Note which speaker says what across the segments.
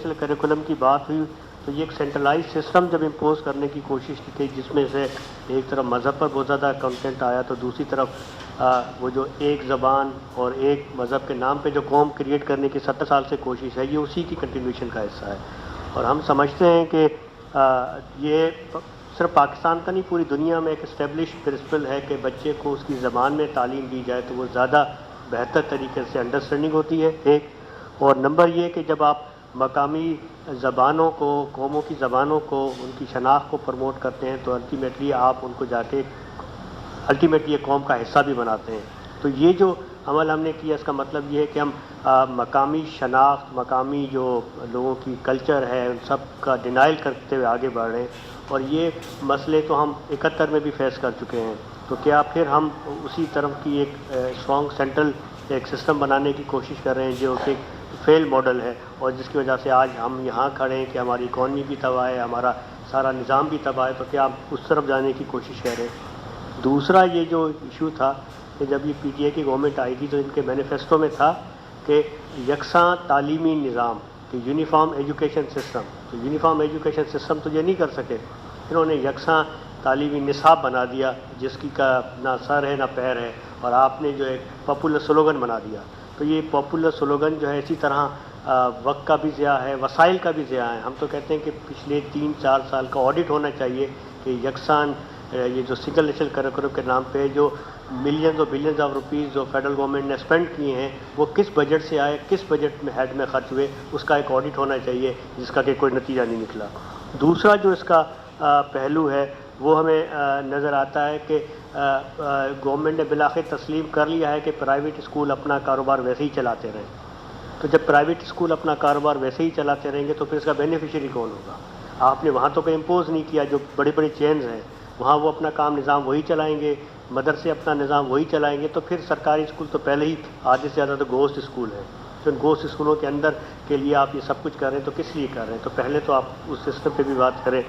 Speaker 1: National curriculum کی بات ہوئی تو یہ ایک سینٹرلائز سسٹم جب امپوز کرنے کی کوشش کی گئی جس میں سے ایک طرف مذہب پر بہت زیادہ کنٹینٹ آیا تو دوسری طرف وہ جو ایک زبان اور ایک مذہب کے نام پہ جو قوم کریٹ کرنے کی 70 سال سے کوشش ہے یہ اسی کی کنٹینیوشن کا حصہ ہے. اور ہم سمجھتے ہیں کہ یہ صرف پاکستان کا نہیں پوری دنیا میں ایک اسٹیبلش پرنسپل ہے کہ بچے کو اس کی زبان میں تعلیم دی جائے تو وہ زیادہ بہتر طریقے سے انڈرسٹینڈنگ ہوتی ہے ایک. اور نمبر یہ کہ جب آپ مقامی زبانوں کو قوموں کی زبانوں کو ان کی شناخت کو پروموٹ کرتے ہیں تو الٹیمیٹلی آپ ان کو جا کے الٹیمیٹلی ایک قوم کا حصہ بھی بناتے ہیں. تو یہ جو عمل ہم نے کیا اس کا مطلب یہ ہے کہ ہم مقامی شناخت مقامی جو لوگوں کی کلچر ہے ان سب کا ڈینائل کرتے ہوئے آگے بڑھ رہے ہیں. اور یہ مسئلے تو ہم 71 میں بھی فیس کر چکے ہیں. تو کیا پھر ہم اسی طرف کی ایک اسٹرانگ سینٹرل ایک سسٹم بنانے کی کوشش کر رہے ہیں جو کہ فیل ماڈل ہے اور جس کی وجہ سے آج ہم یہاں کھڑے ہیں کہ ہماری اکانومی بھی تباہ ہے ہمارا سارا نظام بھی تباہ ہے. تو کیا ہم اس طرف جانے کی کوشش کر رہے ہیں. دوسرا یہ جو ایشو تھا کہ جب یہ پی ٹی اے کی گورنمنٹ آئی تھی تو ان کے مینیفیسٹو میں تھا کہ یکساں تعلیمی نظام کہ یونیفارم ایجوکیشن سسٹم. تو یونیفارم ایجوکیشن سسٹم تو یہ نہیں کر سکے. انہوں نے یکساں تعلیمی نصاب بنا دیا جس کی کا نہ سر ہے نہ پیر ہے اور آپ نے جو ایک پاپولر سلوگن بنا دیا. تو یہ پاپولر سلوگن جو ہے اسی طرح وقت کا بھی ضیاع ہے وسائل کا بھی ضیاع ہے. ہم تو کہتے ہیں کہ پچھلے 3-4 سال کا آڈٹ ہونا چاہیے کہ یکساں یہ جو سنگل نیشنل کریکولم کے نام پہ جو ملینز اور بلینز آف روپیز جو فیڈرل گورنمنٹ نے اسپینڈ کیے ہیں وہ کس بجٹ سے آئے کس بجٹ میں ہیڈ میں خرچ ہوئے اس کا ایک آڈٹ ہونا چاہیے جس کا کہ کوئی نتیجہ نہیں نکلا. دوسرا جو اس کا پہلو ہے وہ ہمیں نظر آتا ہے کہ گورنمنٹ نے بالآخر تسلیم کر لیا ہے کہ پرائیویٹ اسکول اپنا کاروبار ویسے ہی چلاتے رہیں. تو جب پرائیویٹ اسکول اپنا کاروبار ویسے ہی چلاتے رہیں گے تو پھر اس کا بینیفیشری کون ہوگا. آپ نے وہاں تو کوئی امپوز نہیں کیا جو بڑی بڑی چینز ہیں وہاں وہ اپنا کام نظام وہی چلائیں گے مدرسے اپنا نظام وہی چلائیں گے. تو پھر سرکاری اسکول تو پہلے ہی آدھے سے زیادہ تو گوشت اسکول ہے. تو ان گوشت اسکولوں کے اندر کے لیے آپ یہ سب کچھ کر رہے ہیں تو کس لیے کر رہے ہیں. تو پہلے تو آپ اس سسٹم پہ بھی بات کریں.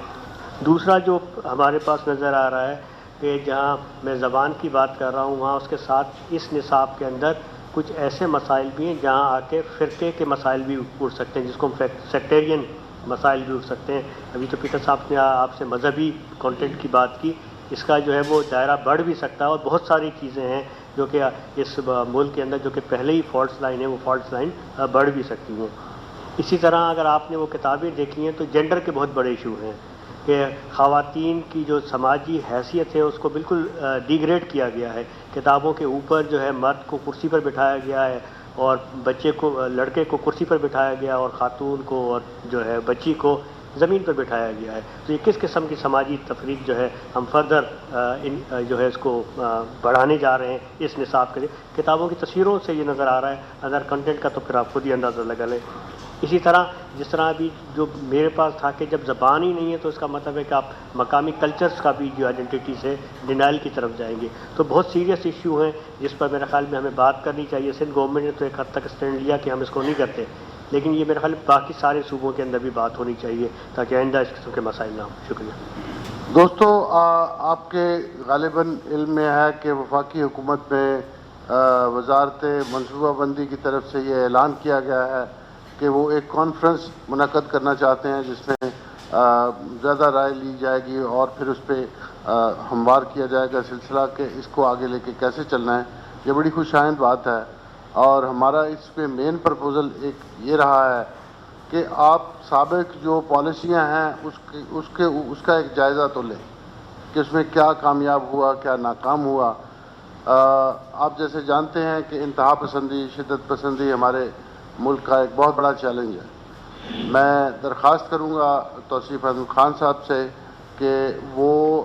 Speaker 1: دوسرا جو ہمارے پاس نظر آ رہا ہے کہ جہاں میں زبان کی بات کر رہا ہوں وہاں اس کے ساتھ اس نصاب کے اندر کچھ ایسے مسائل بھی ہیں جہاں آ کے فرقے کے مسائل بھی اٹھ سکتے ہیں جس کو ہم سیکٹیرین مسائل بھی اٹھ سکتے ہیں. ابھی تو پیٹر صاحب نے آپ سے مذہبی کانٹینٹ کی بات کی. اس کا جو ہے وہ دائرہ بڑھ بھی سکتا ہے اور بہت ساری چیزیں ہیں جو کہ اس ملک کے اندر جو کہ پہلے ہی فالٹس لائن ہے وہ فالٹس لائن بڑھ بھی سکتی ہیں. اسی طرح اگر آپ نے وہ کتابیں دیکھی ہیں تو جینڈر کے بہت بڑے ایشو ہیں کہ خواتین کی جو سماجی حیثیت ہے اس کو بالکل ڈیگریڈ کیا گیا ہے. کتابوں کے اوپر جو ہے مرد کو کرسی پر بٹھایا گیا ہے اور بچے کو لڑکے کو کرسی پر بٹھایا گیا اور خاتون کو اور جو ہے بچی کو زمین پر بٹھایا گیا ہے. تو یہ کس قسم کی سماجی تفریق جو ہے ہم فردر جو ہے اس کو بڑھانے جا رہے ہیں اس نصاب کے لیے. کتابوں کی تصویروں سے یہ نظر آ رہا ہے. اندر کنٹینٹ کا تو پھر آپ خود ہی اندازہ لگا لیں. اسی طرح جس طرح ابھی جو میرے پاس تھا کہ جب زبان ہی نہیں ہے تو اس کا مطلب ہے کہ آپ مقامی کلچرز کا بھی جو آئیڈینٹی سے ڈینائل کی طرف جائیں گے. تو بہت سیریس ایشو ہیں جس پر میرے خیال میں ہمیں بات کرنی چاہیے. سندھ گورنمنٹ نے تو ایک حد تک اسٹینڈ لیا کہ ہم اس کو نہیں کرتے لیکن یہ میرے خیال میں باقی سارے صوبوں کے اندر بھی بات ہونی چاہیے تاکہ آئندہ اس قسم کے مسائل نہ ہوں. شکریہ.
Speaker 2: دوستو آپ کے غالباً علم میں ہے کہ وفاقی حکومت میں وزارت منصوبہ بندی کی طرف سے یہ اعلان کیا گیا ہے کہ وہ ایک کانفرنس منعقد کرنا چاہتے ہیں جس میں زیادہ رائے لی جائے گی اور پھر اس پہ ہموار کیا جائے گا سلسلہ کہ اس کو آگے لے کے کیسے چلنا ہے. یہ بڑی خوش آئند بات ہے اور ہمارا اس پہ مین پرپوزل ایک یہ رہا ہے کہ آپ سابق جو پالیسیاں ہیں اس کا ایک جائزہ تو لیں کہ اس میں کیا کامیاب ہوا کیا ناکام ہوا. آپ جیسے جانتے ہیں کہ انتہا پسندی شدت پسندی ہمارے ملک کا ایک بہت بڑا چیلنج ہے. میں درخواست کروں گا توصیف احمد خان صاحب سے کہ وہ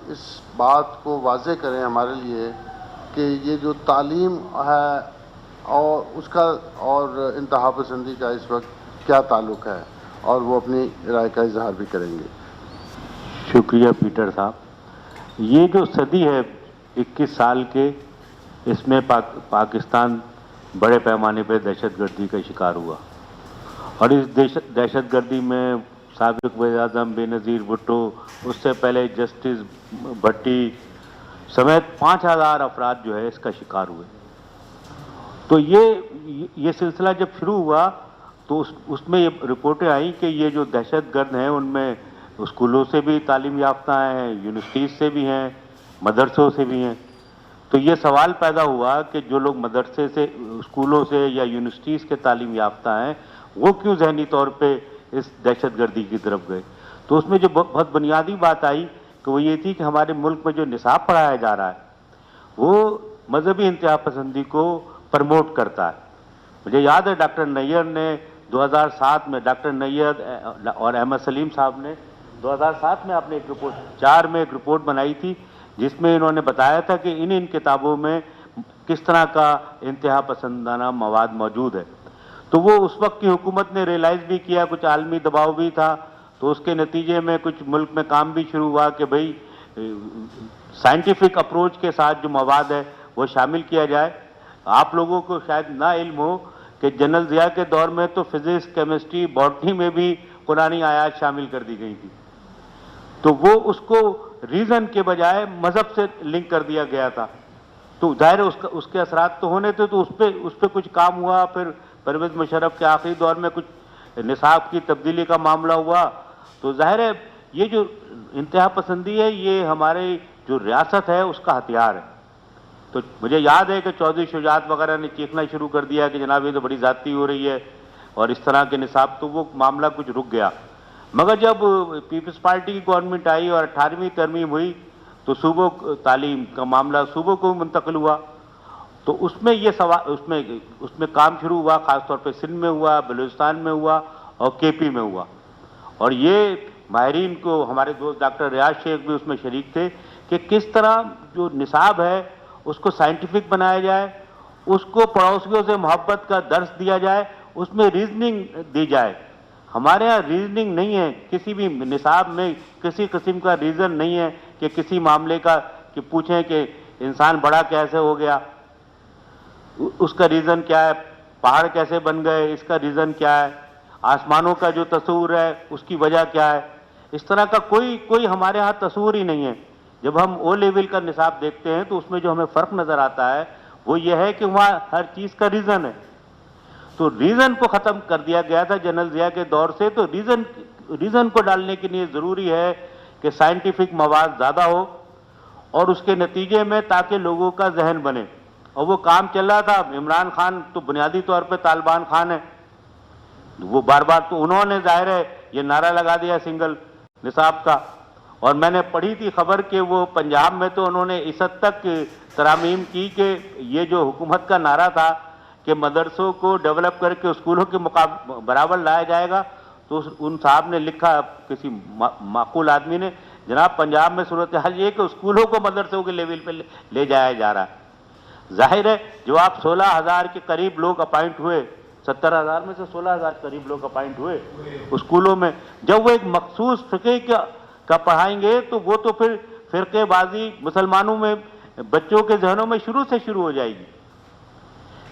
Speaker 2: اس بات کو واضح کریں ہمارے لیے کہ یہ جو تعلیم ہے اور اس کا اور انتہا پسندی کا اس وقت کیا تعلق ہے اور وہ اپنی رائے کا اظہار بھی کریں گے.
Speaker 3: شکریہ پیٹر صاحب. یہ جو صدی ہے 21 سال کے اس میں پاکستان بڑے پیمانے پہ دہشت گردی کا شکار ہوا اور اس دہشت گردی میں سابق وزیر اعظم بے نظیر بھٹو اس سے پہلے جسٹس بھٹی سمیت 5000 افراد جو ہے اس کا شکار ہوئے. تو یہ سلسلہ جب شروع ہوا تو اس میں یہ رپورٹیں آئیں کہ یہ جو دہشت گرد ہیں ان میں اسکولوں سے بھی تعلیم یافتہ ہیں، یونیورسٹیز سے بھی ہیں، مدرسوں سے بھی ہیں. تو یہ سوال پیدا ہوا کہ جو لوگ مدرسے سے، اسکولوں سے یا یونیورسٹیز کے تعلیم یافتہ ہیں وہ کیوں ذہنی طور پہ اس دہشت گردی کی طرف گئے. تو اس میں جو بہت بنیادی بات آئی کہ وہ یہ تھی کہ ہمارے ملک میں جو نصاب پڑھایا جا رہا ہے وہ مذہبی انتہا پسندی کو پرموٹ کرتا ہے. مجھے یاد ہے ڈاکٹر نیئر نے 2007 میں، ڈاکٹر نیئر اور احمد سلیم صاحب نے 2007 میں آپ نے ایک رپورٹ 4 میں ایک رپورٹ بنائی تھی جس میں انہوں نے بتایا تھا کہ ان کتابوں میں کس طرح کا انتہا پسندانہ مواد موجود ہے. تو وہ اس وقت کی حکومت نے ریئلائز بھی کیا، کچھ عالمی دباؤ بھی تھا، تو اس کے نتیجے میں کچھ ملک میں کام بھی شروع ہوا کہ بھئی سائنٹیفک اپروچ کے ساتھ جو مواد ہے وہ شامل کیا جائے. آپ لوگوں کو شاید نہ علم ہو کہ جنرل ضیاء کے دور میں تو فزکس، کیمسٹری، باٹنی میں بھی قرآنی آیات شامل کر دی گئی تھی. تو وہ اس کو ریزن کے بجائے مذہب سے لنک کر دیا گیا تھا. تو ظاہر ہے اس کے اثرات تو ہونے تھے. تو اس پہ کچھ کام ہوا. پھر پرویز مشرف کے آخری دور میں کچھ نصاب کی تبدیلی کا معاملہ ہوا. تو ظاہر ہے یہ جو انتہا پسندی ہے یہ ہمارے جو ریاست ہے اس کا ہتھیار ہے. تو مجھے یاد ہے کہ چودھری شجاعت وغیرہ نے چیخنا شروع کر دیا کہ جناب یہ تو بڑی زیادتی ہو رہی ہے اور اس طرح کے نصاب. تو وہ معاملہ کچھ رک گیا. مگر جب پیپلز پارٹی کی گورنمنٹ آئی اور 18ویں ترمیم ہوئی تو صوبوں تعلیم کا معاملہ صوبوں کو منتقل ہوا. تو اس میں یہ سوال اس میں کام شروع ہوا، خاص طور پہ سندھ میں ہوا، بلوچستان میں ہوا اور کے پی میں ہوا. اور یہ ماہرین کو، ہمارے دوست ڈاکٹر ریاض شیخ بھی اس میں شریک تھے کہ کس طرح جو نصاب ہے اس کو سائنٹیفک بنایا جائے، اس کو پڑوسیوں سے محبت کا درس دیا جائے، اس میں ریزننگ دی جائے. ہمارے ہاں ریزننگ نہیں ہے، کسی بھی نصاب میں کسی قسم کا ریزن نہیں ہے کہ کسی معاملے کا کہ پوچھیں کہ انسان بڑا کیسے ہو گیا، اس کا ریزن کیا ہے، پہاڑ کیسے بن گئے اس کا ریزن کیا ہے، آسمانوں کا جو تصور ہے اس کی وجہ کیا ہے. اس طرح کا کوئی ہمارے ہاں تصور ہی نہیں ہے. جب ہم او لیول کا نصاب دیکھتے ہیں تو اس میں جو ہمیں فرق نظر آتا ہے وہ یہ ہے کہ وہاں ہر چیز کا ریزن ہے. تو ریزن کو ختم کر دیا گیا تھا جنرل ضیاء کے دور سے. تو ریزن کو ڈالنے کے لیے ضروری ہے کہ سائنٹیفک مواد زیادہ ہو اور اس کے نتیجے میں تاکہ لوگوں کا ذہن بنے. اور وہ کام چل رہا تھا. عمران خان تو بنیادی طور پہ طالبان خان ہے. وہ بار بار تو انہوں نے ظاہر ہے یہ نعرہ لگا دیا سنگل نصاب کا. اور میں نے پڑھی تھی خبر کہ وہ پنجاب میں تو انہوں نے اس حد تک ترامیم کی کہ یہ جو حکومت کا نعرہ تھا کہ مدرسوں کو ڈیولپ کر کے اسکولوں کے برابر لایا جائے گا، تو ان صاحب نے لکھا کسی معقول آدمی نے، جناب پنجاب میں صورتحال یہ کہ اسکولوں کو مدرسوں کے لیول پہ لے جایا جا رہا ہے. ظاہر ہے جو آپ 16,000 کے قریب لوگ اپائنٹ ہوئے، 70,000 میں سے 16,000 قریب لوگ اپائنٹ ہوئے اسکولوں میں، جب وہ ایک مخصوص فقہ کا پڑھائیں گے تو وہ تو پھر فرقے بازی مسلمانوں میں، بچوں کے ذہنوں میں شروع سے شروع ہو جائے گی.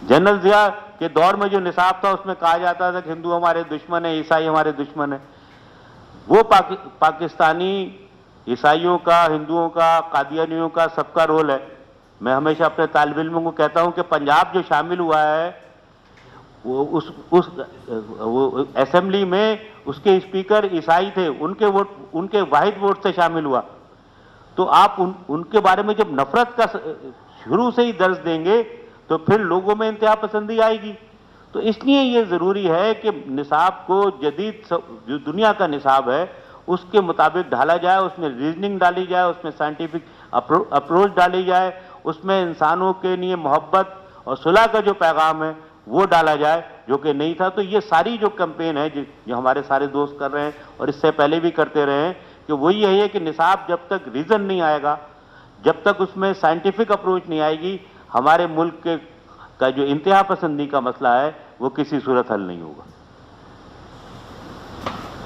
Speaker 3: جنرل ضیاء کے دور میں جو نصاب تھا اس میں کہا جاتا تھا کہ ہندو ہمارے دشمن ہیں، عیسائی ہمارے دشمن ہیں. وہ پاکستانی عیسائیوں کا، ہندوؤں کا، قادیانیوں کا سب کا رول ہے. میں ہمیشہ اپنے طالب علموں کو کہتا ہوں کہ پنجاب جو شامل ہوا ہے وہ وہ اسمبلی میں اس کے اسپیکر عیسائی تھے، ان کے واحد ووٹ سے شامل ہوا. تو آپ ان کے بارے میں جب نفرت کا شروع سے ہی درس دیں گے تو پھر لوگوں میں انتہا پسندی آئے گی. تو اس لیے یہ ضروری ہے کہ نصاب کو جدید جو دنیا کا نصاب ہے اس کے مطابق ڈھالا جائے، اس میں ریزننگ ڈالی جائے، اس میں سائنٹیفک اپروچ ڈالی جائے، اس میں انسانوں کے لیے محبت اور صلح کا جو پیغام ہے وہ ڈالا جائے جو کہ نہیں تھا. تو یہ ساری جو کمپین ہے جو ہمارے سارے دوست کر رہے ہیں اور اس سے پہلے بھی کرتے رہے ہیں کہ وہ یہی ہے کہ نصاب جب تک ریزن نہیں آئے گا، جب تک اس میں سائنٹیفک اپروچ نہیں آئے گی، ہمارے ملک کا جو انتہا پسندی کا مسئلہ ہے وہ کسی صورت حل نہیں ہوگا.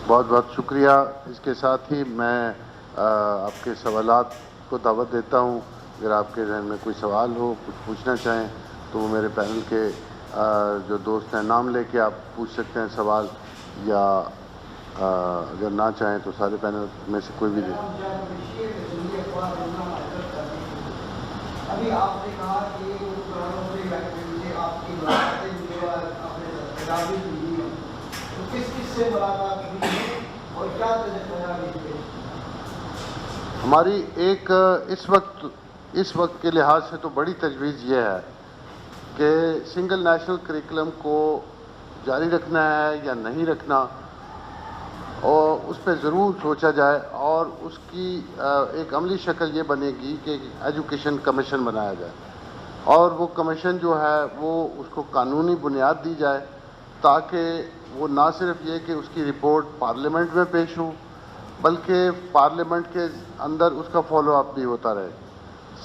Speaker 2: بہت بہت شکریہ. اس کے ساتھ ہی میں آپ کے سوالات کو دعوت دیتا ہوں. اگر آپ کے ذہن میں کوئی سوال ہو، کچھ پوچھنا چاہیں تو وہ میرے پینل کے جو دوست ہیں نام لے کے آپ پوچھ سکتے ہیں سوال، یا اگر نہ چاہیں تو سارے پینل میں سے کوئی بھی دے.
Speaker 4: ابھی آپ نے کہا کہ آپ کی سے ملاقات ہوئی ہے اور کیا تجربہ ہے؟
Speaker 2: ہماری ایک اس وقت کے لحاظ سے تو بڑی تجویز یہ ہے کہ سنگل نیشنل کریکلم کو جاری رکھنا ہے یا نہیں رکھنا، اور اس پہ ضرور سوچا جائے، اور اس کی ایک عملی شکل یہ بنے گی کہ ایجوکیشن کمیشن بنایا جائے، اور وہ کمیشن جو ہے وہ اس کو قانونی بنیاد دی جائے، تاکہ وہ نہ صرف یہ کہ اس کی رپورٹ پارلیمنٹ میں پیش ہو، بلکہ پارلیمنٹ کے اندر اس کا فالو اپ بھی ہوتا رہے۔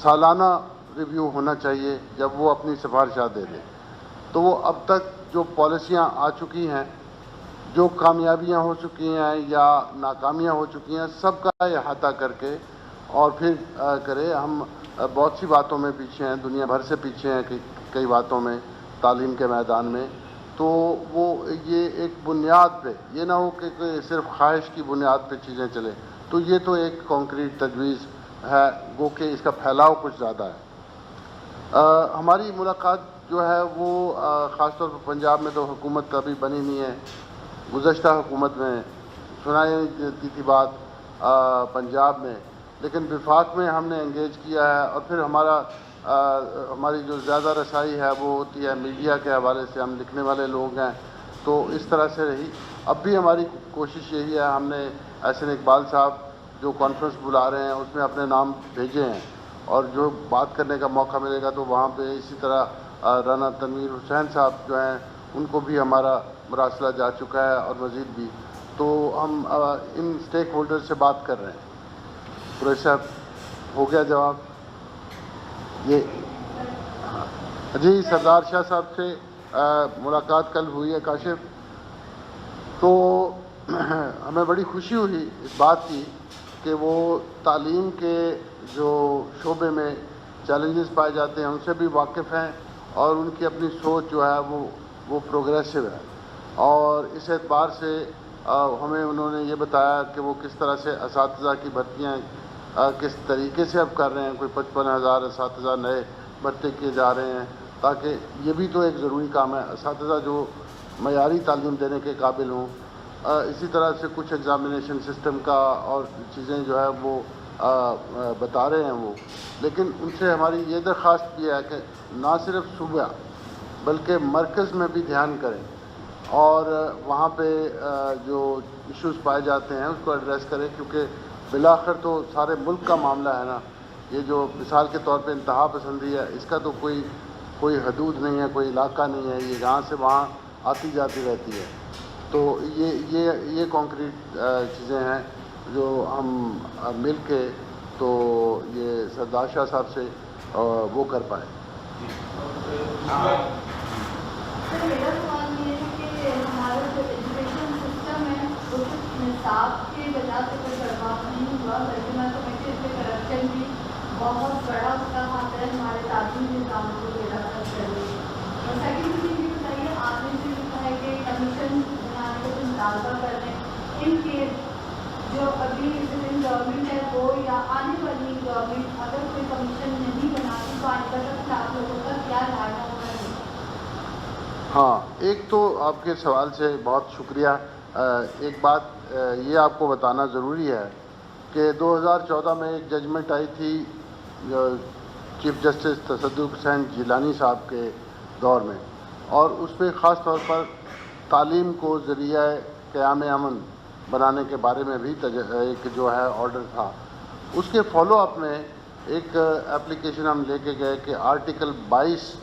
Speaker 2: سالانہ ریویو ہونا چاہیے جب وہ اپنی سفارشات دے دے۔ تو وہ اب تک جو پالیسیاں آ چکی ہیں، جو کامیابیاں ہو چکی ہیں یا ناکامیاں ہو چکی ہیں، سب کا احاطہ کر کے اور پھر کرے۔ ہم بہت سی باتوں میں پیچھے ہیں، دنیا بھر سے پیچھے ہیں کئی باتوں میں، تعلیم کے میدان میں، تو وہ یہ ایک بنیاد پہ یہ نہ ہو کہ صرف خواہش کی بنیاد پہ چیزیں چلیں۔ تو یہ تو ایک کانکریٹ تجویز ہے، گو کہ اس کا پھیلاؤ کچھ زیادہ ہے۔ ہماری ملاقات جو ہے وہ خاص طور پر پنجاب میں تو حکومت ابھی بنی نہیں ہے، گزشتہ حکومت میں سنائی دیتی تھی بات پنجاب میں، لیکن وفاق میں ہم نے انگیج کیا ہے، اور پھر ہماری جو زیادہ رسائی ہے وہ ہوتی ہے میڈیا کے حوالے سے، ہم لکھنے والے لوگ ہیں، تو اس طرح سے رہی۔ اب بھی ہماری کوشش یہی ہے، ہم نے احسن اقبال صاحب جو کانفرنس بلا رہے ہیں اس میں اپنے نام بھیجے ہیں، اور جو بات کرنے کا موقع ملے گا تو وہاں پہ اسی طرح رانا تنویر حسین صاحب جو ہیں ان کو بھی ہمارا مراسلہ جا چکا ہے، اور مزید بھی۔ تو ہم ان اسٹیک ہولڈر سے بات کر رہے ہیں۔ قریش صاحب ہو گیا جواب؟ یہ جی سردار شاہ صاحب سے ملاقات کل ہوئی ہے کاشف، تو ہمیں بڑی خوشی ہوئی اس بات کی کہ وہ تعلیم کے جو شعبے میں چیلنجز پائے جاتے ہیں ان سے بھی واقف ہیں، اور ان کی اپنی سوچ جو ہے وہ پروگریسو ہے، اور اس اعتبار سے ہمیں انہوں نے یہ بتایا کہ وہ کس طرح سے اساتذہ کی بھرتیاں کس طریقے سے اب کر رہے ہیں، کوئی 55,000 اساتذہ نئے بھرتی کیے جا رہے ہیں، تاکہ یہ بھی تو ایک ضروری کام ہے، اساتذہ جو معیاری تعلیم دینے کے قابل ہوں۔ اسی طرح سے کچھ ایگزامینیشن سسٹم کا اور چیزیں جو ہے وہ بتا رہے ہیں وہ، لیکن ان سے ہماری یہ درخواست بھی ہے کہ نہ صرف صوبہ بلکہ مرکز میں بھی دھیان کریں، اور وہاں پہ جو ایشوز پائے جاتے ہیں اس کو ایڈریس کریں، کیونکہ بالآخر تو سارے ملک کا معاملہ ہے نا۔ یہ جو مثال کے طور پہ انتہا پسندی ہے، اس کا تو کوئی حدود نہیں ہے، کوئی علاقہ نہیں ہے، یہ یہاں سے وہاں آتی جاتی رہتی ہے۔ تو یہ کانکریٹ چیزیں ہیں جو ہم مل کے تو یہ سردار شاہ صاحب سے وہ کر پائے۔
Speaker 5: سر میرا سوال یہ ہے کہ ہمارا جو ایجوکیشن سسٹم ہے وہ نصاب کی وجہ سے کوئی برباد نہیں ہوا، بلکہ میں سمجھتی اس میں کرپشن بھی بہت بڑا اس کا ہاتھ ہے ہمارے تعلیمی نظام کو بیڑا کر رہی ہے۔ اور سیکنڈ چیز یہ بتائیے، آپ نے جو لکھا ہے کہ کمیشن بنانے کا جو مطالبہ کر رہے ہیں، ان کے جو ابھی گورنمنٹ ہے وہ یا آنے والی گورنمنٹ اگر کوئی کمیشن نہیں بناتی تو آنے کا آپ لوگوں کا کیا دھارنا ہوگا؟
Speaker 2: ہاں، ایک تو آپ کے سوال سے بہت شکریہ۔ ایک بات یہ آپ کو بتانا ضروری ہے کہ 2014 میں ایک ججمنٹ آئی تھی چیف جسٹس تصدق حسین جیلانی صاحب کے دور میں، اور اس پہ خاص طور پر تعلیم کو ذریعہ قیام امن بنانے کے بارے میں بھی ایک جو ہے آرڈر تھا۔ اس کے فالو اپ میں ایک اپلیکیشن ہم لے کے گئے کہ آرٹیکل 22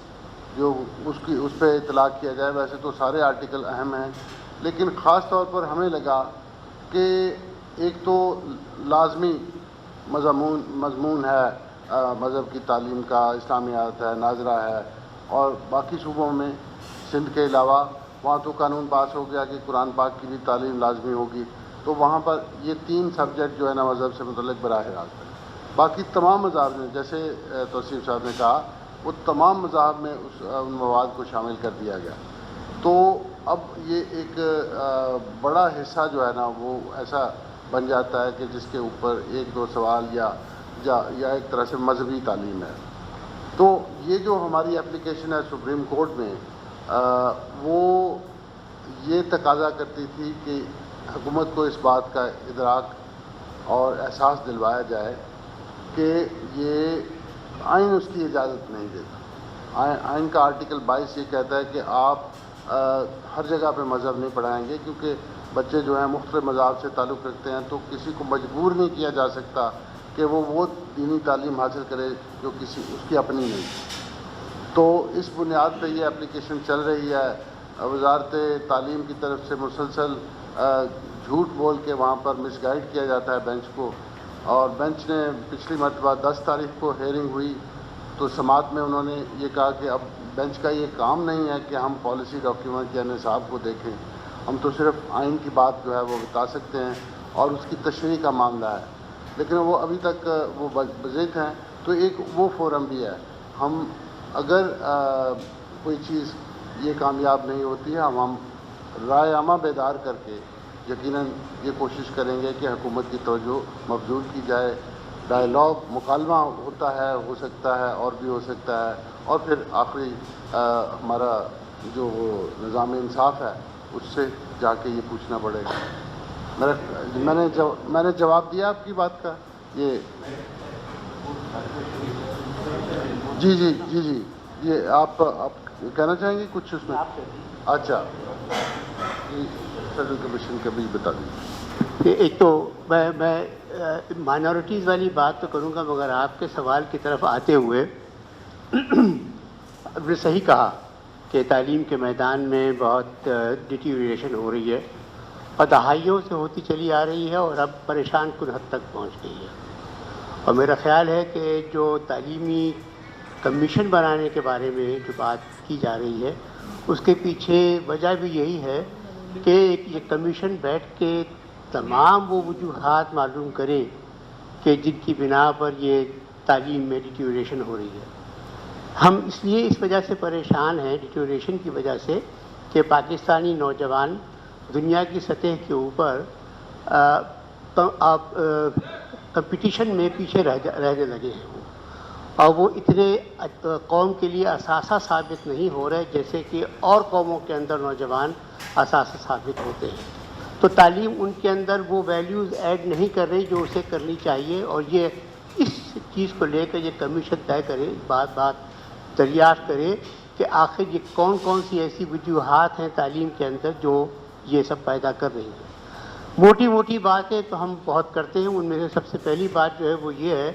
Speaker 2: جو اس پہ اطلاع کیا جائے۔ ویسے تو سارے آرٹیکل اہم ہیں، لیکن خاص طور پر ہمیں لگا کہ ایک تو لازمی مضمون ہے مذہب کی تعلیم کا، اسلامیات ہے، ناظرہ ہے، اور باقی صوبوں میں سندھ کے علاوہ وہاں تو قانون پاس ہو گیا کہ قرآن پاک کی بھی تعلیم لازمی ہوگی، تو وہاں پر یہ 3 سبجیکٹ جو ہے نا مذہب سے متعلق براہ راست ہے۔ باقی تمام مذاہب میں جیسے توصیف صاحب نے کہا، وہ تمام مذاہب میں ان مواد کو شامل کر دیا گیا۔ تو اب یہ ایک بڑا حصہ جو ہے نا وہ ایسا بن جاتا ہے کہ جس کے اوپر 1-2 سوال یا ایک طرح سے مذہبی تعلیم ہے۔ تو یہ جو ہماری اپلیکیشن ہے سپریم کورٹ میں، وہ یہ تقاضا کرتی تھی کہ حکومت کو اس بات کا ادراک اور احساس دلوایا جائے کہ یہ آئین اس کی اجازت نہیں دیتا. آئین کا آرٹیکل 22 یہ کہتا ہے کہ آپ ہر جگہ پہ مذہب نہیں پڑھائیں گے، کیونکہ بچے جو ہیں مختلف مذاہب سے تعلق رکھتے ہیں، تو کسی کو مجبور نہیں کیا جا سکتا کہ وہ دینی تعلیم حاصل کرے جو اس کی اپنی نہیں. تو اس بنیاد پہ یہ اپلیکیشن چل رہی ہے. وزارت تعلیم کی طرف سے مسلسل جھوٹ بول کے وہاں پر مس گائیڈ کیا جاتا ہے بینچ کو، اور بینچ نے پچھلی مرتبہ 10 تاریخ کو ہیئرنگ ہوئی تو سماعت میں انہوں نے یہ کہا کہ اب بینچ کا یہ کام نہیں ہے کہ ہم پالیسی ڈاکیومنٹ یا نصاب کو دیکھیں، ہم تو صرف آئین کی بات جو ہے وہ بتا سکتے ہیں اور اس کی تشریح کا معاملہ ہے. لیکن وہ ابھی تک وہ بضد ہیں. تو ایک وہ فورم بھی ہے. ہم اگر کوئی چیز یہ کامیاب نہیں ہوتی ہے، ہم رائے عامہ بیدار کر کے یقیناً یہ کوشش کریں گے کہ حکومت کی توجہ مبذول کی جائے. ڈائیلاگ مکالمہ ہوتا ہے، ہو سکتا ہے اور بھی ہو سکتا ہے، اور پھر آخری ہمارا جو وہ نظام انصاف ہے اس سے جا کے یہ پوچھنا پڑے گا. میں نے جواب دیا آپ کی بات کا. یہ جی یہ آپ کہنا چاہیں گے کچھ اس میں؟ اچھا فیڈرل کمیشن کا بھی بتا دیجیے.
Speaker 1: ایک تو میں مائنورٹیز والی بات تو کروں گا، مگر آپ کے سوال کی طرف آتے ہوئے آپ نے صحیح کہا کہ تعلیم کے میدان میں بہت ڈیٹیریشن ہو رہی ہے اور دہائیوں سے ہوتی چلی آ رہی ہے اور اب پریشان کن حد تک پہنچ گئی ہے. اور میرا خیال ہے کہ جو تعلیمی کمیشن بنانے کے بارے میں جو بات کی جا رہی ہے اس کے پیچھے وجہ بھی یہی ہے کہ یہ کمیشن بیٹھ کے تمام وہ وجوہات معلوم کرے کہ جن کی بنا پر یہ تعلیم میں ڈیٹیریشن ہو رہی ہے. ہم اس لیے اس وجہ سے پریشان ہیں ڈیٹیریشن کی وجہ سے کہ پاکستانی نوجوان دنیا کی سطح کے اوپر کمپٹیشن میں پیچھے رہنے لگے ہیں اور وہ اتنے قوم کے لیے اثاثہ ثابت نہیں ہو رہے جیسے کہ اور قوموں کے اندر نوجوان اثاثہ ثابت ہوتے ہیں. تو تعلیم ان کے اندر وہ ویلیوز ایڈ نہیں کر رہی جو اسے کرنی چاہیے، اور یہ اس چیز کو لے کر یہ کمیشن طے کرے، بات دریافت کرے کہ آخر یہ کون کون سی ایسی وجوہات ہیں تعلیم کے اندر جو یہ سب پیدا کر رہی ہیں. موٹی باتیں تو ہم بہت کرتے ہیں، ان میں سے سب سے پہلی بات جو ہے وہ یہ ہے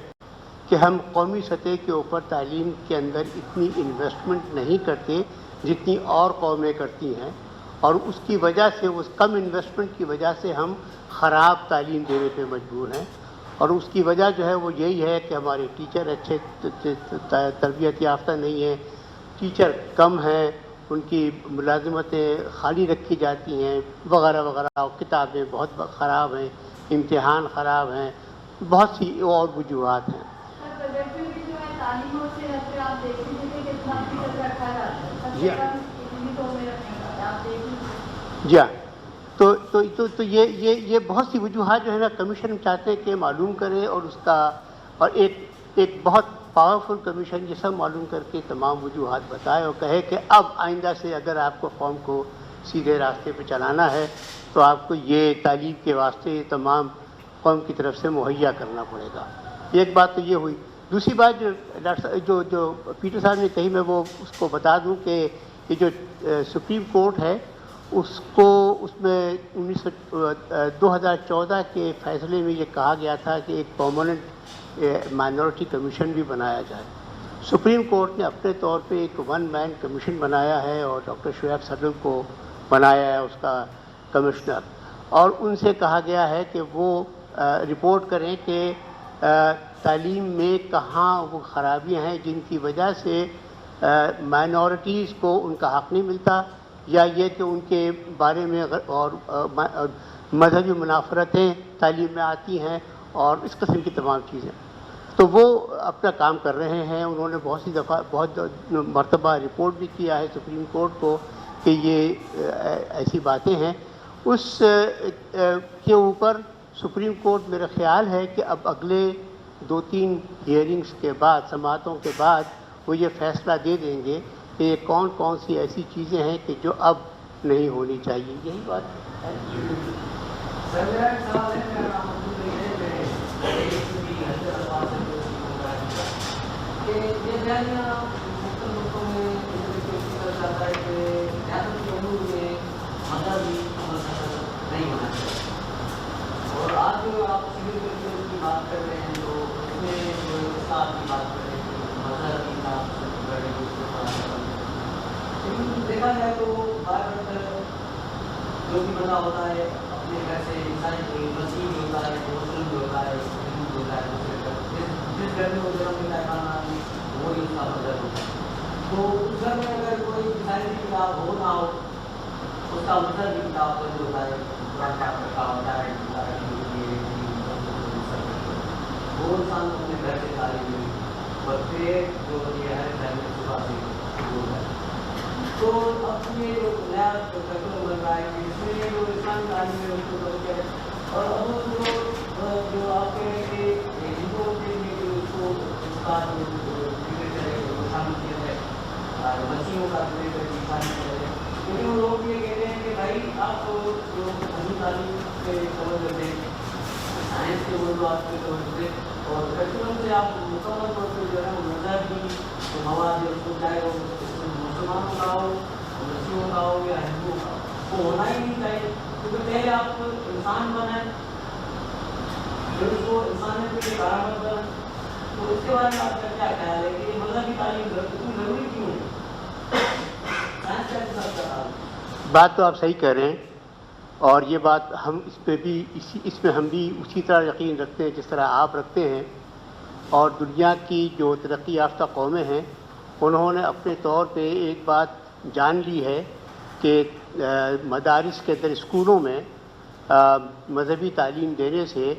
Speaker 1: کہ ہم قومی سطح کے اوپر تعلیم کے اندر اتنی انویسٹمنٹ نہیں کرتے جتنی اور قومیں کرتی ہیں، اور اس کی وجہ سے اس کم انویسٹمنٹ کی وجہ سے ہم خراب تعلیم دینے پہ مجبور ہیں. اور اس کی وجہ جو ہے وہ یہی ہے کہ ہمارے ٹیچر اچھے تربیت یافتہ نہیں ہیں، ٹیچر کم ہیں، ان کی ملازمتیں خالی رکھی جاتی ہیں وغیرہ وغیرہ، کتابیں بہت خراب ہیں، امتحان خراب ہیں، بہت سی اور وجوہات ہیں. جی ہاں، تو یہ بہت سی وجوہات جو ہے نا کمیشن چاہتے ہیں کہ معلوم کرے، اور اس کا اور ایک بہت پاورفل کمیشن یہ سب معلوم کر کے تمام وجوہات بتائے اور کہے کہ اب آئندہ سے اگر آپ کو قوم کو سیدھے راستے پہ چلانا ہے تو آپ کو یہ تعلیم کے واسطے تمام قوم کی طرف سے مہیا کرنا پڑے گا. ایک بات تو یہ ہوئی. دوسری بات جو پیٹر صاحب نے کہی، میں وہ اس کو بتا دوں کہ یہ جو سپریم کورٹ ہے اس میں 2014 کے فیصلے میں یہ کہا گیا تھا کہ ایک پرماننٹ مائنورٹی کمیشن بھی بنایا جائے. سپریم کورٹ نے اپنے طور پہ ایک 1 مین کمیشن بنایا ہے اور ڈاکٹر شعیب صدر کو بنایا ہے اس کا کمشنر، اور ان سے کہا گیا ہے کہ وہ رپورٹ کریں کہ تعلیم میں کہاں وہ خرابیاں ہیں جن کی وجہ سے مائنورٹیز کو ان کا حق نہیں ملتا، یا یہ کہ ان کے بارے میں اور مذہبی منافرتیں تعلیم میں آتی ہیں اور اس قسم کی تمام چیزیں. تو وہ اپنا کام کر رہے ہیں. انہوں نے بہت مرتبہ رپورٹ بھی کیا ہے سپریم کورٹ کو کہ یہ ایسی باتیں ہیں. اس کے اوپر سپریم کورٹ میرا خیال ہے کہ اب اگلے 2-3 ہیئرنگز کے بعد، سماعتوں کے بعد، وہ یہ فیصلہ دے دیں گے کہ یہ کون کون سی ایسی چیزیں ہیں کہ جو اب نہیں ہونی چاہیے. یہی بات ہے.
Speaker 4: سر میرا ایک سوال ہے, میرا نام عبد الرحیم ہے, کہ یہ جاننا مختلف ملکوں میں جاتا ہے کہ ریاست کے امور میں مذہبی نہیں ہونا چاہیے, اور آج جو آپ سول کلچر کی بات کر رہے ہیں تو اس میں جو استاد کی بات کر رہے ہیں کہ مذہبی لیکن دیکھا جائے تو بار جو بھی بندہ ہوتا ہے اپنے گھر سے انسان مسیح بھی ہوتا ہے, مسلم بھی ہوتا ہے, ہندو بھی ہوتا ہے, جس گھر میں وہ جنم ملتا ہے کھانا وہی اس کا مذہب ہوتا ہے. تو اس گھر میں اگر کوئی عیسائی کی کتاب ہو نہ ہو, اس کا مذہب بھی کتاب جو ہوتا ہے قرآن پاک رکھا ہوتا ہے, وہ انسان کو اپنے گھر سے تعلیم ملی اور پھر جو یہ ہے گھر میں صبح سے شروع ہوتا ہے. تو اب یہ جو نیا کریکولم بن رہا ہے کہ اس میں جو اسلامی تعلیم ہے اس کو توجہ ہے, اور اب جو آپ کہہ رہے ہیں کہ ہندوؤں کے لیے جو اس کو اس کا جو لٹریچر ہے وہ شامل کیا جائے, مسیحوں کا لٹریچر بھی شامل کیا جائے, لیکن وہ لوگ یہ کہتے ہیں کہ بھائی آپ جو ہندو تعلیم پہ توجہ دیں, سائنس کے موضوعات پہ توجہ دیں, اور کریکولم سے آپ مکمل طور پہ جو ہے وہ مذہبی جو مواد ہے اس کو چاہے وہ مسلمانوں کا ہو, مسیحوں کا ہو یا ہندوؤں کا ہو, وہ ہونا ہی نہیں چاہیے. کیونکہ پہلے آپ انسان بنائیں, پھر اس کو انسانیت کی کرامت بنائیں. تو اس کے بارے میں آپ کا کیا خیال ہے کہ مذہبی تعلیم اتنی ضروری کیوں ہے؟ سائنس کا ساتھ کیا
Speaker 1: بات تو آپ صحیح کہہ رہے ہیں, اور یہ بات ہم اس پہ بھی اس میں ہم بھی اسی طرح یقین رکھتے ہیں جس طرح آپ رکھتے ہیں. اور دنیا کی جو ترقی یافتہ قومیں ہیں انہوں نے اپنے طور پہ ایک بات جان لی ہے کہ مدارس کے اندر اسکولوں میں مذہبی تعلیم دینے سے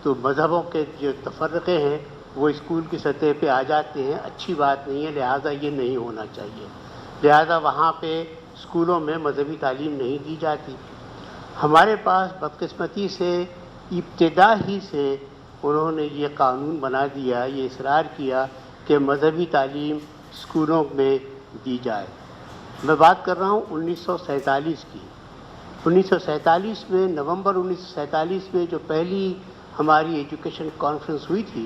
Speaker 1: تو مذہبوں کے جو تفرقے ہیں وہ اسکول کی سطح پہ آ جاتے ہیں, اچھی بات نہیں ہے, لہٰذا یہ نہیں ہونا چاہیے. لہٰذا وہاں پہ اسکولوں میں مذہبی تعلیم نہیں دی جاتی. ہمارے پاس بدقسمتی سے ابتدا ہی سے انہوں نے یہ قانون بنا دیا, یہ اصرار کیا کہ مذہبی تعلیم اسکولوں میں دی جائے. میں بات کر رہا ہوں 1947 کی. 1947 میں نومبر 1947 میں جو پہلی ہماری ایجوکیشن کانفرنس ہوئی تھی,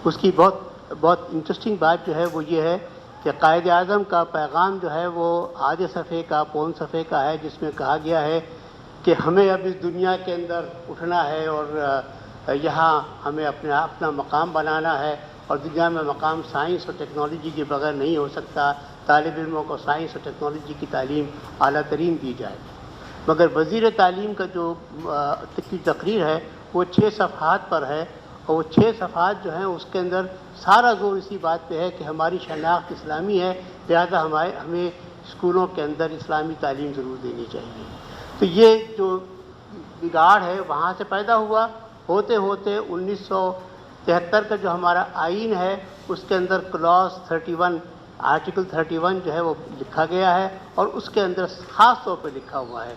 Speaker 1: اس کی بہت انٹرسٹنگ بات جو ہے وہ یہ ہے کہ قائد اعظم کا پیغام جو ہے وہ آدھے صفحے کا پون صفحے کا ہے, جس میں کہا گیا ہے کہ ہمیں اب اس دنیا کے اندر اٹھنا ہے اور یہاں ہمیں اپنا مقام بنانا ہے, اور دنیا میں مقام سائنس اور ٹیکنالوجی کے بغیر نہیں ہو سکتا. طالب علموں کو سائنس اور ٹیکنالوجی کی تعلیم اعلیٰ ترین دی جائے. مگر وزیر تعلیم کا جو تقریر ہے وہ 6 صفحات پر ہے, اور وہ 6 صفحات جو ہیں اس کے اندر سارا زور اسی بات پہ ہے کہ ہماری شناخت اسلامی ہے, لہذا ہمیں اسکولوں کے اندر اسلامی تعلیم ضرور دینی چاہیے. تو یہ جو بگاڑ ہے وہاں سے پیدا ہوا. ہوتے ہوتے 1973 کا جو ہمارا آئین ہے اس کے اندر کلاس 31 آرٹیکل 31 جو ہے وہ لکھا گیا ہے, اور اس کے اندر خاص طور پہ لکھا ہوا ہے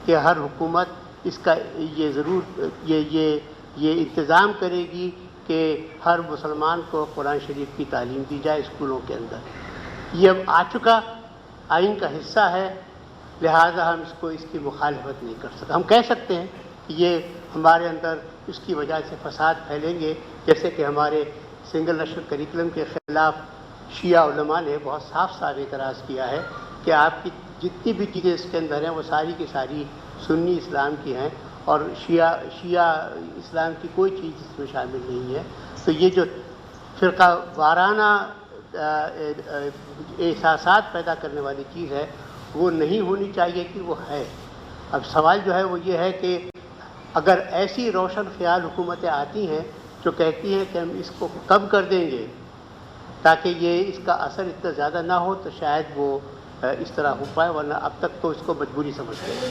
Speaker 1: کہ ہر حکومت اس کا یہ ضرور یہ انتظام کرے گی کہ ہر مسلمان کو قرآن شریف کی تعلیم دی جائے اسکولوں کے اندر. یہ اب آ چکا, آئین کا حصہ ہے, لہٰذا ہم اس کی مخالفت نہیں کر سکتے. ہم کہہ سکتے ہیں کہ یہ ہمارے اندر اس کی وجہ سے فساد پھیلیں گے, جیسے کہ ہمارے سنگل نیشنل کریکولم کے خلاف شیعہ علماء نے بہت صاف اعتراض کیا ہے کہ آپ کی جتنی بھی چیزیں اس کے اندر ہیں وہ ساری کی ساری سنی اسلام کی ہیں, اور شیعہ اسلام کی کوئی چیز اس میں شامل نہیں ہے. تو یہ جو فرقہ وارانہ احساسات پیدا کرنے والی چیز ہے وہ نہیں ہونی چاہیے کہ وہ ہے. اب سوال جو ہے وہ یہ ہے کہ اگر ایسی روشن خیال حکومتیں آتی ہیں جو کہتی ہیں کہ ہم اس کو کم کر دیں گے تاکہ یہ اس کا اثر اتنا زیادہ نہ ہو, تو شاید وہ اس طرح ہو پائے, ورنہ اب تک تو اس کو مجبوری سمجھتے ہیں.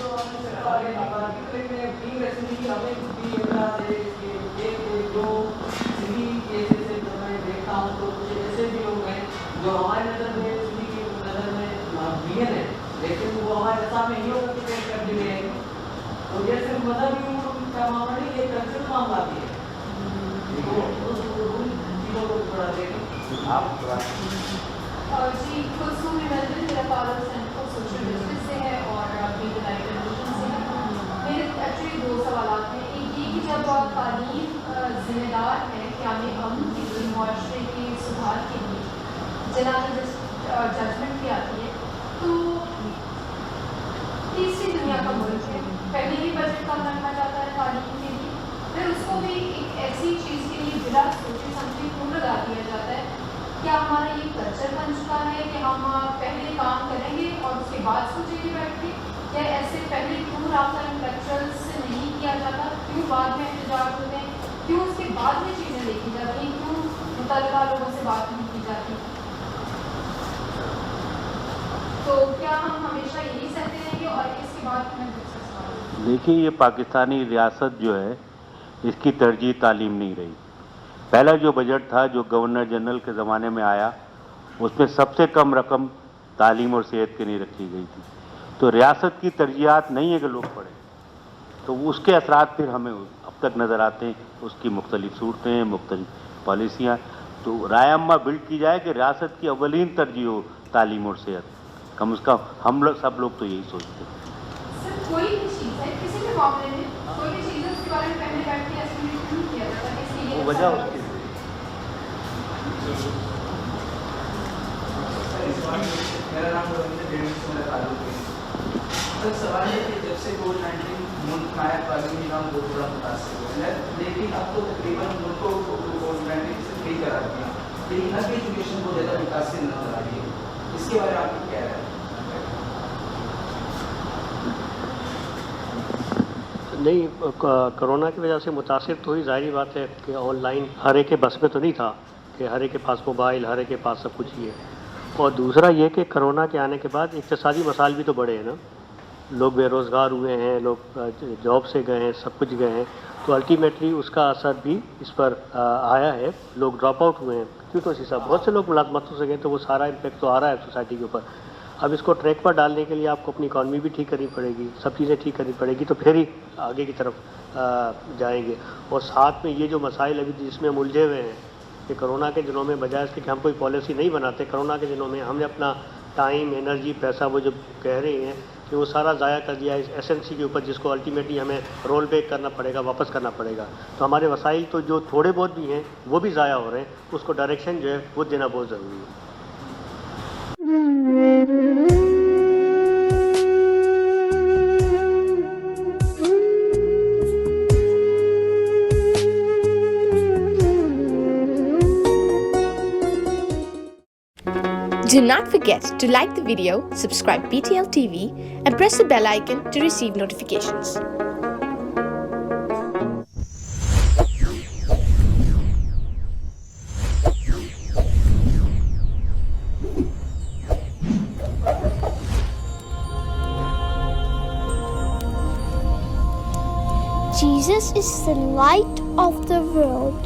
Speaker 4: جو ہمارے نظر میں لیکن وہ ہمارے سامنے ہی ہوگا کہ پیش کر دی گئی ہے. تو یہ صرف مذہبی امور کا معاملہ نہیں, یہ کلچرل معاملہ بھی ہے. چیزوں کو تھوڑا دیکھیں آپ
Speaker 5: جی. کلثوم میرا father centre for social justice سے ہے, اور قیام امن کے لیے, معاشرے کے سدھار کے لیے جلانے ججمنٹ بھی آتی ہے. تو تیسری دنیا کا ملک ہے, پہلے ہی بجٹ کم رکھا جاتا ہے تعلیم کے لیے, پھر اس کو بھی ایک ایسی چیز کے لیے بلا سوچے سمجھے کیوں لگا دیا جاتا ہے. کیا ہمارا یہ کلچر بن چکا ہے کہ ہم پہلے کام کریں گے اور اس کے بعد سوچیں گے بیٹھ کے؟ کیا ایسے پہلے کیوں رابطہ انٹلیکچوئل سے نہیں کیا جاتا؟ کیوں بعد میں احتجاج ہوتے ہیں؟ کیوں اس کے بعد میں چیزیں دیکھی جاتی ہیں؟ کیوں متعلقہ لوگوں سے بات نہیں کی جاتی؟ تو کیا ہم ہمیشہ یہی سہتے رہیں گے اور اس کے بعد میں
Speaker 3: دیکھیے, یہ پاکستانی ریاست جو ہے اس کی ترجیح تعلیم نہیں رہی. پہلا جو بجٹ تھا جو گورنر جنرل کے زمانے میں آیا, اس میں سب سے کم رقم تعلیم اور صحت کے لیے رکھی گئی تھی. تو ریاست کی ترجیحات نہیں ہے کہ لوگ پڑھیں, تو اس کے اثرات پھر ہمیں اب تک نظر آتے ہیں. اس کی مختلف صورتیں, مختلف پالیسیاں. تو رائے عامہ بلڈ کی جائے کہ ریاست کی اولین ترجیح ہو تعلیم اور صحت. کم از کم ہم لوگ سب لوگ تو یہی سوچتے ہیں.
Speaker 5: سر کوئی بھی چیز ہے, کسی بھی معاملے میں کوئی بھی چیز ہے, اس کے بارے میں پہلے بیٹھ کے ایسٹیمیٹ نہیں کیا جاتا ہے. اس لیے
Speaker 1: وہ وجہ اس کی
Speaker 4: میرا نام تعلق ہے. سر سوال ہے کہ جب سے کووڈ-19 ملک میں آیا, تعلیمی نظام بہت بڑا متاثر ہوا ہے, لیکن اب تو تقریباً ملک کو کووڈ-19 سے فری کرا دیا, لیکن اب ایجوکیشن کو زیادہ متاثر نظر آ رہی ہے. اس کے بارے میں آپ کو کیا ہے؟
Speaker 1: نہیں, کرونا کی وجہ سے متاثر تو ہی ظاہری بات ہے کہ آن لائن ہر ایک کے بس میں تو نہیں تھا کہ ہر ایک کے پاس موبائل, ہر ایک کے پاس سب کچھ ہی ہے. اور دوسرا یہ کہ کرونا کے آنے کے بعد اقتصادی مسائل بھی تو بڑھے ہیں نا. لوگ بے روزگار ہوئے ہیں, لوگ جاب سے گئے ہیں, سب کچھ گئے ہیں. تو الٹیمیٹلی اس کا اثر بھی اس پر آیا ہے. لوگ ڈراپ آؤٹ ہوئے ہیں, کیوں تو صاحب بہت سے لوگ ملازمتوں سے گئے, تو وہ سارا امپیکٹ تو آ رہا ہے سوسائٹی کے اوپر. اب اس کو ٹریک پر ڈالنے کے لیے آپ کو اپنی اکانومی بھی ٹھیک کرنی پڑے گی, سب چیزیں ٹھیک کرنی پڑے گی, تو پھر ہی آگے کی طرف جائیں گے. اور ساتھ میں یہ جو مسائل ابھی جس میں ہم الجھے ہوئے ہیں کہ کرونا کے دنوں میں بجائے اس کے کہ ہم کوئی پالیسی نہیں بناتے, کرونا کے دنوں میں ہم نے اپنا ٹائم, انرجی, پیسہ وہ جو کہہ رہے ہیں کہ وہ سارا ضائع کر دیا اس ایس این سی کے اوپر, جس کو الٹیمیٹلی ہمیں رول بیک کرنا پڑے گا, واپس کرنا پڑے گا. تو ہمارے وسائل تو جو تھوڑے بہت بھی ہیں وہ بھی ضائع ہو رہے ہیں. اس کو ڈائریکشن جو ہے وہ دینا بہت ضروری ہے.
Speaker 6: Do not forget to like the video, subscribe BTL TV, and press the bell icon to receive notifications.
Speaker 7: Jesus is the light of the world.